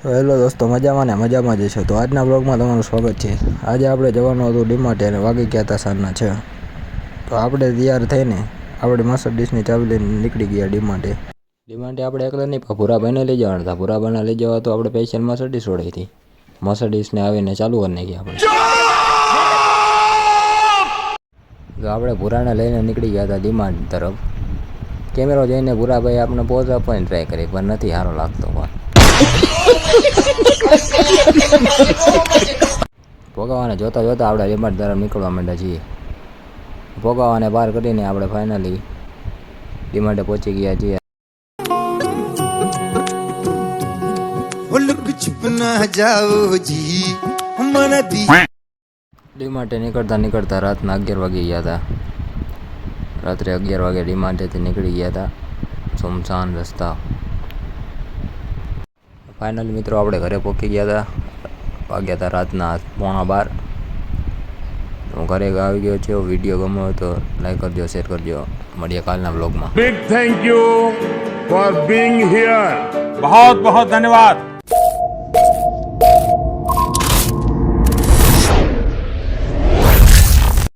તો હેલો દોસ્તો, મજામાં જ છો. તો આજના બ્લોગમાં તમારું સ્વાગત છે. આજે આપણે જવાનું હતું ડીમાર્ટ અને વાગી ગયા હતા સાંજના 6. તો આપણે તૈયાર થઈને આપણે મર્સિડીઝની ચાવી લઈને નીકળી ગયા ડીમાર્ટે. આપણે એકલા નહીં પણ ભૂરાભાઈને લઈ જવાના હતા. ભૂરાભાઈને લઈ જવા તો આપણે સ્પેશિયલ મર્સિડીઝ છોડાઈ હતી. મર્સિડીઝને આવીને ચાલુ કરી નાખી આપણે. તો આપણે ભૂરાને લઈને નીકળી ગયા હતા ડીમાર્ટ તરફ. કેમેરો જોઈને ભૂરાભાઈ આપણે પોઝ આપવાની ટ્રાય કરી પણ નથી સારો લાગતો. ભોગાવાને જોતા આપણે ડીમાર્ટ તરફ નીકળવા માંડ્યા છીએ. ભોગાવાને બહાર કરીને આપણે ફાઇનલી ડીમાર્ટે પહોંચી ગયા છીએ. ડીમાર્ટે નીકળતા રાતના 11 વાગી ગયા હતા. રાત્રે 11 વાગે ડીમાર્ટેથી નીકળી ગયા હતા. સુમસાન રસ્તા. ફાઇનલી મિત્રો આપણે ઘરે પહોંચી ગયા હતા. વાગ્યા હતા રાતના 11:15. હું ઘરે આવી ગયો છું. વિડીયો ગમ્યો તો લાઈક કરજો, શેર કરજો. મળીએ કાલના બ્લોગમાં. Big thank you for being here. बहुत बहुत धन्यवाद।